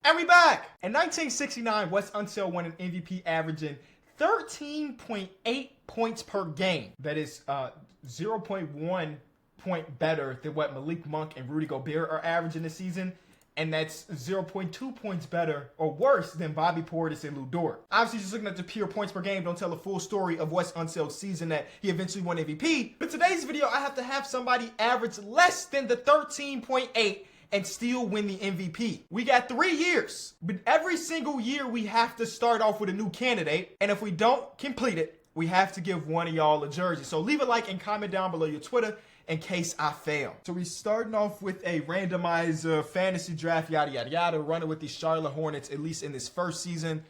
And we back! In 1969, Wes Unseld won an MVP averaging 13.8 points per game. That is 0.1 point better than what Malik Monk and Rudy Gobert are averaging this season. And that's 0.2 points better or worse than Bobby Portis and Lou Dort. Obviously, just looking at the pure points per game don't tell the full story of Wes Unseld's season that he eventually won MVP. But today's video, I have to have somebody average less than the 13.8 and still win the MVP. We got 3 years, but every single year we have to start off with a new candidate. And if we don't complete it, we have to give one of y'all a jersey. So leave a like and comment down below your Twitter in case I fail. So we starting off with a randomized fantasy draft, yada, yada, yada, running with the Charlotte Hornets, at least in this first season.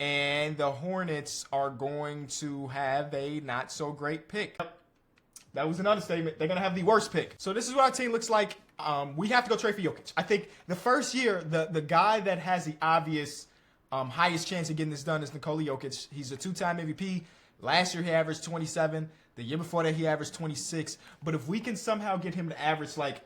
And the Hornets are going to have a not so great pick. That was an understatement. They're going to have the worst pick. So this is what our team looks like. We have to go trade for Jokic. I think the first year, the guy that has the obvious highest chance of getting this done is Nikola Jokic. He's a 2-time MVP. Last year, he averaged 27. The year before that, he averaged 26. But if we can somehow get him to average like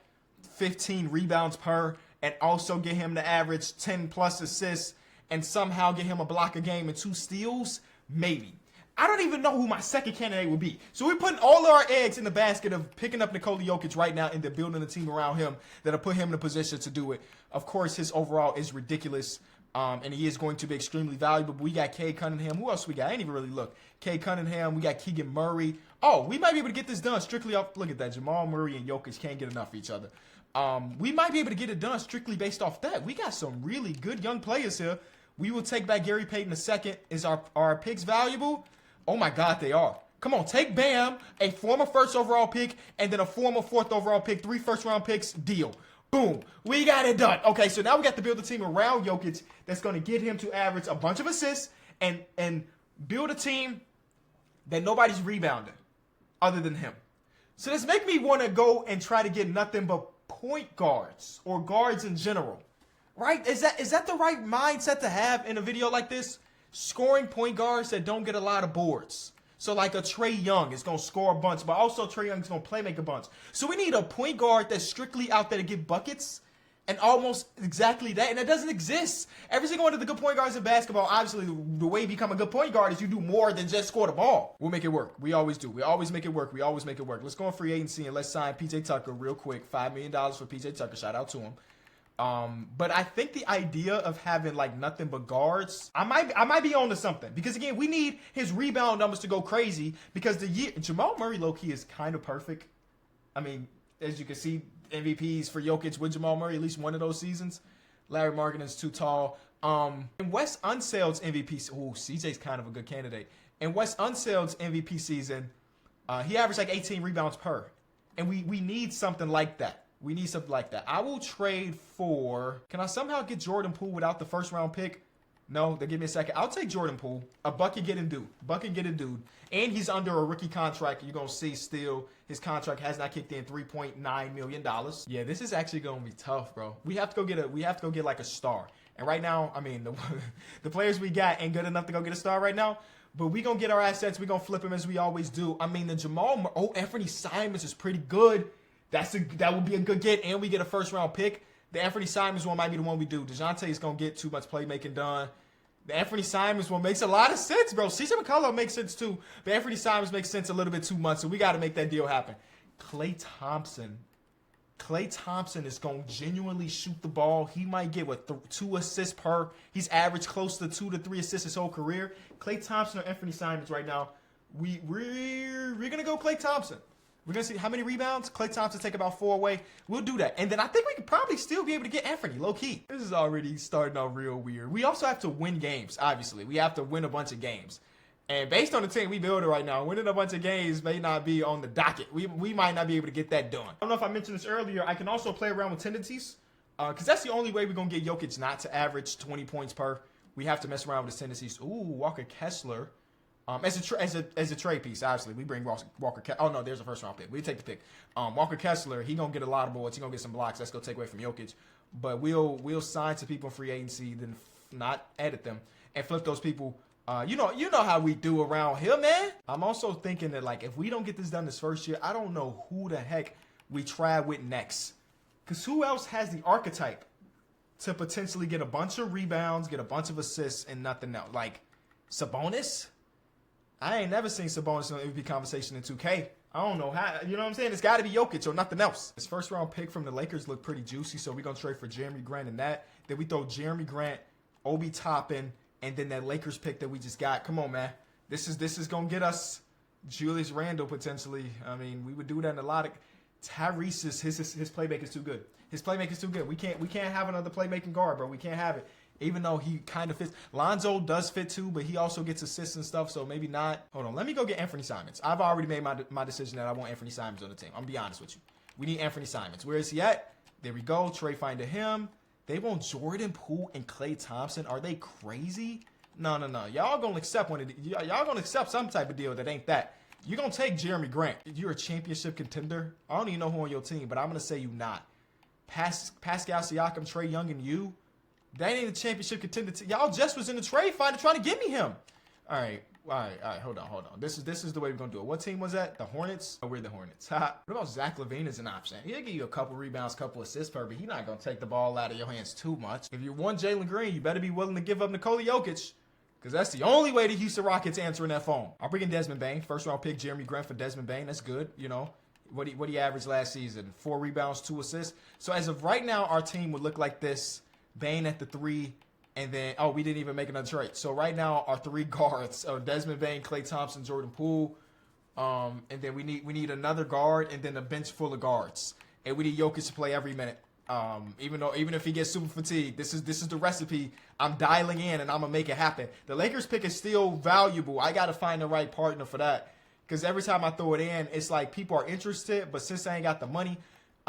15 rebounds per and also get him to average 10-plus assists and somehow get him a block a game and 2 steals, maybe. I don't even know who my second candidate would be. So we're putting all of our eggs in the basket of picking up Nikola Jokic right now and then building a team around him that'll put him in a position to do it. Of course, his overall is ridiculous, and he is going to be extremely valuable. But we got Cade Cunningham. Who else we got? I ain't even really look. Cade Cunningham. We got Keegan Murray. Oh, we might be able to get this done strictly off. Look at that. Jamal Murray and Jokic can't get enough of each other. We might be able to get it done strictly based off that. We got some really good young players here. We will take back Gary Payton II. Is our picks valuable? Oh my God, they are. Come on, take Bam, a former first overall pick, and then a former 4th overall pick, 3 first-round picks, deal. Boom. We got it done. Okay, so now we got to build a team around Jokic that's going to get him to average a bunch of assists and build a team that nobody's rebounding other than him. So this make me want to go and try to get nothing but point guards or guards in general. Right? Is that the right mindset to have in a video like this? Scoring point guards that don't get a lot of boards. So like a Trae Young is going to score a bunch, but also Trae Young is going to play make a bunch. So we need a point guard that's strictly out there to get buckets and almost exactly that. And that doesn't exist. Every single one of the good point guards in basketball, obviously the way you become a good point guard is you do more than just score the ball. We'll make it work. We always do. We always make it work. We always make it work. Let's go on free agency and let's sign PJ Tucker real quick. $5 million for PJ Tucker. Shout out to him. But I think the idea of having like nothing but guards, I might be on to something because again, we need his rebound numbers to go crazy because Jamal Murray low-key is kind of perfect. I mean, as you can see, MVPs for Jokic with Jamal Murray, at least one of those seasons. Larry Markin is too tall. And Wes Unseld's MVP, CJ's kind of a good candidate. In Wes Unseld's MVP season, he averaged like 18 rebounds per. And we need something like that. We need something like that. I will trade for... Can I somehow get Jordan Poole without the first-round pick? No, they give me a second. I'll take Jordan Poole. A bucket-getting dude. Bucket-getting dude. And he's under a rookie contract. You're going to see still his contract has not kicked in $3.9 million. Yeah, this is actually going to be tough, bro. We have to go get like a star. And right now, I mean, the players we got ain't good enough to go get a star right now. But we going to get our assets. We going to flip them as we always do. I mean, Anthony Simons is pretty good. That would be a good get, and we get a first-round pick. The Anthony Simons one might be the one we do. DeJounte is going to get too much playmaking done. The Anthony Simons one makes a lot of sense, bro. CJ McCollum makes sense too, but Anthony Simons makes sense a little bit too much, so we got to make that deal happen. Klay Thompson is going to genuinely shoot the ball. He might get, 2 assists per. He's averaged close to 2 to 3 assists his whole career. Klay Thompson or Anthony Simons right now, we're going to go Klay Thompson. We're going to see how many rebounds. Klay Thompson take about 4 away. We'll do that. And then I think we could probably still be able to get Anthony, low-key. This is already starting out real weird. We also have to win games, obviously. We have to win a bunch of games. And based on the team we build right now, winning a bunch of games may not be on the docket. We might not be able to get that done. I don't know if I mentioned this earlier. I can also play around with tendencies because that's the only way we're going to get Jokic not to average 20 points per. We have to mess around with his tendencies. Ooh, Walker Kessler. As a trade piece, obviously, we bring Walker Kessler. Oh, no, there's a first-round pick. We take the pick. Walker Kessler, he going to get a lot of boards. He going to get some blocks. That's going to take away from Jokic. But we'll sign to people in free agency, then not edit them, and flip those people. You know how we do around here, man. I'm also thinking that, like, if we don't get this done this first year, I don't know who the heck we try with next. Because who else has the archetype to potentially get a bunch of rebounds, get a bunch of assists, and nothing else. Like, Sabonis? I ain't never seen Sabonis in the MVP conversation in 2K. I don't know how. You know what I'm saying? It's got to be Jokic or nothing else. His first round pick from the Lakers looked pretty juicy, so we're going to trade for Jeremy Grant and that. Then we throw Jeremy Grant, Obi Toppin, and then that Lakers pick that we just got. Come on, man. This is going to get us Julius Randle potentially. I mean, we would do that in a lot of... Tyrese, his playmaker is too good. His playmaker is too good. We can't have another playmaking guard, bro. We can't have it. Even though he kind of fits. Lonzo does fit too, but he also gets assists and stuff, so maybe not. Hold on. Let me go get Anthony Simons. I've already made my decision that I want Anthony Simons on the team. I'm going to be honest with you. We need Anthony Simons. Where is he at? There we go. Trey find him. They want Jordan Poole and Klay Thompson. Are they crazy? No. Y'all going to accept one of y'all going to accept some type of deal that ain't that. You're going to take Jeremy Grant. You're a championship contender. I don't even know who on your team, but I'm going to say you not. Pascal Siakam, Trae Young, and you. That ain't a championship contender. Y'all just was in the trade finder trying to give me him. All right. Hold on. This is the way we're going to do it. What team was that? The Hornets? Oh, we're the Hornets. What about Zach LaVine as an option? He'll give you a couple rebounds, couple assists per, but he's not going to take the ball out of your hands too much. If you want Jalen Green, you better be willing to give up Nikola Jokic, because that's the only way the Houston Rockets answering that phone. I'll bring in Desmond Bane. First round pick, Jeremy Grant for Desmond Bane. That's good, you know. What he averaged last season? 4 rebounds, 2 assists. So as of right now, our team would look like this. Bane at the 3, and then, we didn't even make another trade. So right now, our 3 guards are Desmond Bane, Klay Thompson, Jordan Poole. And then we need another guard, and then a bench full of guards. And we need Jokic to play every minute. Even if he gets super fatigued, this is the recipe I'm dialing in, and I'm going to make it happen. The Lakers pick is still valuable. I got to find the right partner for that. Because every time I throw it in, it's like people are interested, but since I ain't got the money,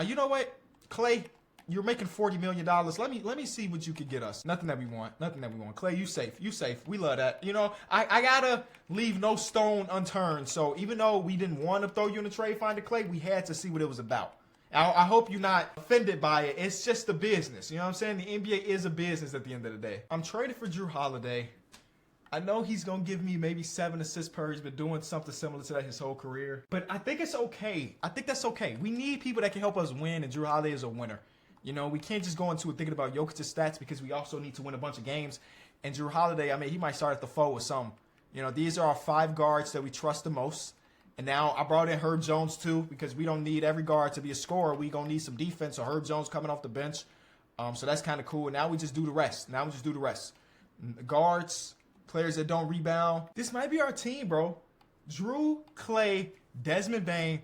you know what, Klay, you're making $40 million. Let me see what you could get us. Nothing that we want. Klay, you safe. We love that. You know, I gotta leave no stone unturned. So even though we didn't want to throw you in the trade finder, Klay, we had to see what it was about. I hope you're not offended by it. It's just a business. You know what I'm saying? The NBA is a business at the end of the day. I'm trading for Jrue Holiday. I know he's going to give me maybe 7 assists per. He's been doing something similar to that his whole career. But I think it's okay. I think that's okay. We need people that can help us win, and Jrue Holiday is a winner. You know, we can't just go into it thinking about Jokic's stats, because we also need to win a bunch of games. And Jrue Holiday, I mean, he might start at the 4 or something. You know, these are our 5 guards that we trust the most. And now I brought in Herb Jones too, because we don't need every guard to be a scorer. We going to need some defense. So Herb Jones coming off the bench. So that's kind of cool. And now we just do the rest. Guards, players that don't rebound. This might be our team, bro. Jrue, Klay, Desmond Bane,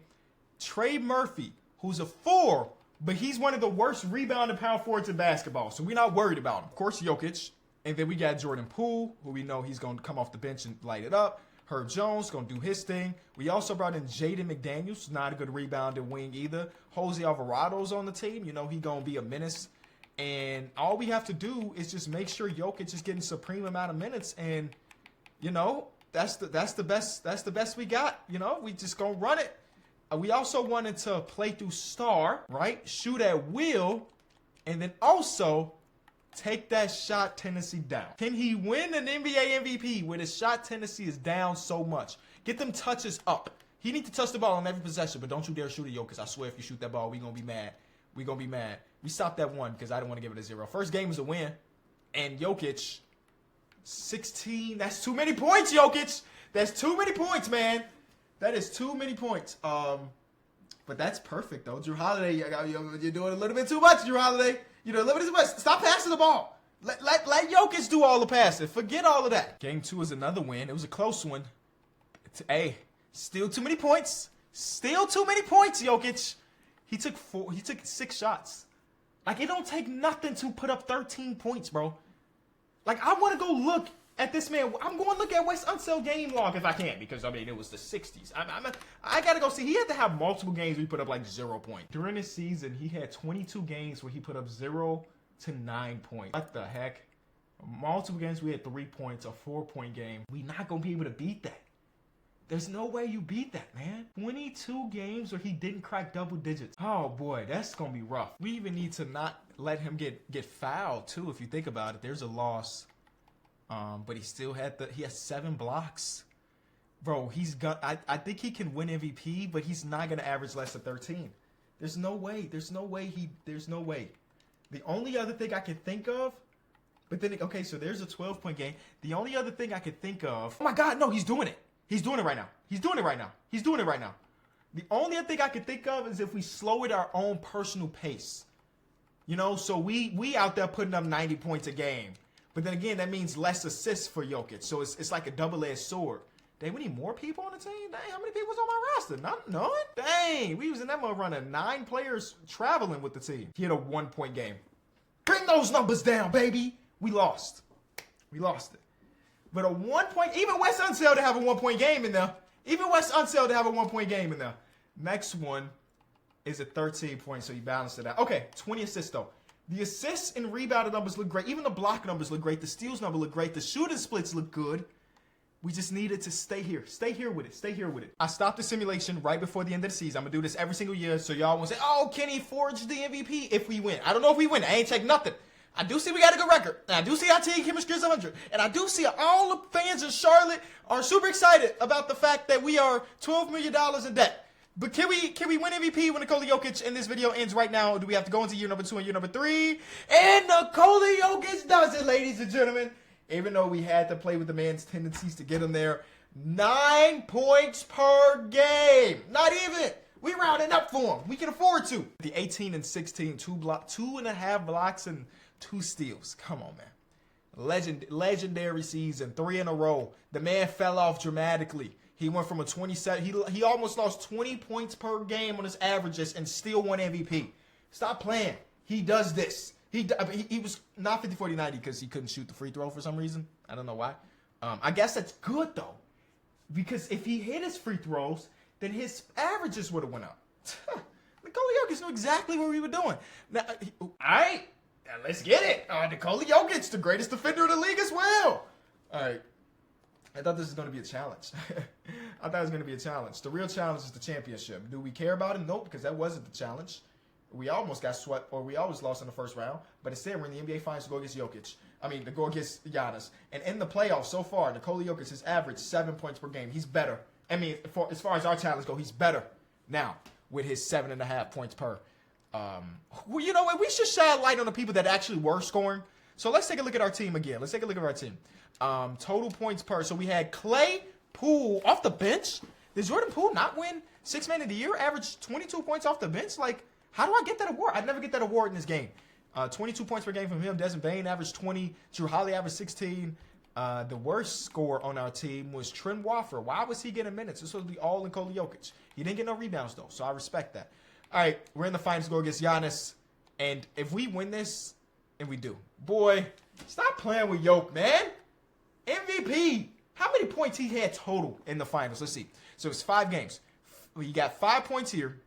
Trey Murphy, who's a 4, but he's one of the worst rebounding power forwards in basketball. So we're not worried about him. Of course, Jokic. And then we got Jordan Poole, who we know he's going to come off the bench and light it up. Herb Jones going to do his thing. We also brought in Jaden McDaniels, not a good rebounding wing either. Jose Alvarado's on the team. You know, he going to be a menace. And all we have to do is just make sure Jokic is getting supreme amount of minutes. And, you know, that's the best we got. You know, we just going to run it. We also wanted to play through star, right? Shoot at will. And then also take that shot tendency down. Can he win an NBA MVP when his shot tendency is down so much? Get them touches up. He needs to touch the ball on every possession, but don't you dare shoot at Jokic. I swear if you shoot that ball, we going to be mad. We stopped that 1 because I didn't want to give it a 0. First game was a win. And Jokic, 16. That's too many points, Jokic. That's too many points, man. That is too many points. But that's perfect, though. Jrue Holiday, you're doing a little bit too much, Jrue Holiday. You know, a little bit too much. Stop passing the ball. Let Jokic do all the passing. Forget all of that. Game 2 is another win. It was a close one. Hey, still too many points. Jokic. He took 6 shots. Like, it don't take nothing to put up 13 points, bro. Like, I want to go look at this man. I'm going to look at Wes Unseld game log if I can, because, I mean, it was the 60s. I got to go see. He had to have multiple games where he put up, like, 0 points. During this season, he had 22 games where he put up 0 to 9 points. What the heck? Multiple games we had 3 points, a 4-point game. We not going to be able to beat that. There's no way you beat that, man. 22 games where he didn't crack double digits. Oh, boy, that's going to be rough. We even need to not let him get fouled, too, if you think about it. There's a loss. But he still he has 7 blocks. Bro, I think he can win MVP, but he's not going to average less than 13. There's no way. The only other thing I can think of, but then, okay, so there's a 12-point game. The only other thing I could think of, oh my God, no, he's doing it. He's doing it right now. He's doing it right now. He's doing it right now. The only other thing I could think of is if we slow it our own personal pace. You know, so we out there putting up 90 points a game. But then again, that means less assists for Jokic. So it's like a double-edged sword. Dang, we need more people on the team? Dang, how many people was on my roster? None? Dang, we was in that mode running 9 players traveling with the team. He had a 1-point game. Bring those numbers down, baby. We lost. We lost it. But a 1-point, even Wes Unseld to have a 1-point game in there. Even Wes Unseld to have a 1-point game in there. Next one is a 13 points, so he balanced it out. Okay, 20 assists though. The assists and rebounding numbers look great. Even the block numbers look great. The steals number look great. The shooting splits look good. We just needed to stay here. Stay here with it. Stay here with it. I stopped the simulation right before the end of the season. I'm going to do this every single year, so y'all won't say, oh, Kenny forged the MVP if we win. I don't know if we win. I ain't checked nothing. I do see we got a good record. And I do see our team chemistry is 100. And I do see all the fans in Charlotte are super excited about the fact that we are $12 million in debt. But can we win MVP when Nikola Jokic and this video ends right now? Or do we have to go into year number 2 and year number 3? And Nikola Jokic does it, ladies and gentlemen. Even though we had to play with the man's tendencies to get him there. 9 points per game. Not even. We rounding up for him. We can afford to. The 18 and 16, 2.5 blocks and 2 steals. Come on, man. Legendary season, 3 in a row. The man fell off dramatically. He went from a 27. He almost lost 20 points per game on his averages and still won MVP. Stop playing. He does this. He was not 50-40-90 because he couldn't shoot the free throw for some reason. I don't know why. I guess that's good though, because if he hit his free throws, then his averages would have went up. Nikola Jokic knew exactly what we were doing. Now, all right, now let's get it. Nikola Jokic, the greatest defender of the league as well. All right. I thought this was going to be a challenge. I thought it was going to be a challenge. The real challenge is the championship. Do we care about it? Nope, because that wasn't the challenge. We almost got swept, or we always lost in the first round. But instead, we're in the NBA Finals to go against Jokic. To go against Giannis. And in the playoffs so far, Nikola Jokic has averaged 7 points per game. He's better. As far as our challenge go, he's better now with his 7.5 points per. Well, you know what? We should shine light on the people that actually were scoring. So let's take a look at our team again. Let's take a look at our team. Total points per. So we had Klay, Poole off the bench. Did Jordan Poole not win 6 Man of the Year? Averaged 22 points off the bench? Like, how do I get that award? I'd never get that award in this game. 22 points per game from him. Desmond Bane averaged 20. Drew Holiday averaged 16. The worst scorer on our team was Trent Watford. Why was he getting minutes? This would be all Nikola Jokic. He didn't get no rebounds, though, so I respect that. All right, we're in the finals to go against Giannis. And if we win this, and we do, boy, stop playing with Jokic, man. MVP. How many points he had total in the finals? Let's see. So it's 5 games. You got 5 points here.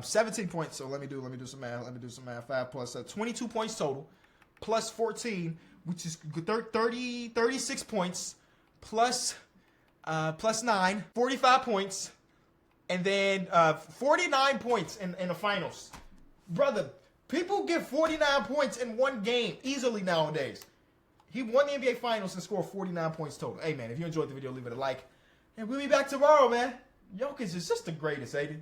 17 points. So let me do some math. 5 plus 22 points total, plus 14, which is 36 points, plus 9, 45 points, and then 49 points in the finals. Brother, people get 49 points in one game easily nowadays. He won the NBA Finals and scored 49 points total. Hey, man, if you enjoyed the video, leave it a like. And we'll be back tomorrow, man. Jokic is just the greatest, ain't he?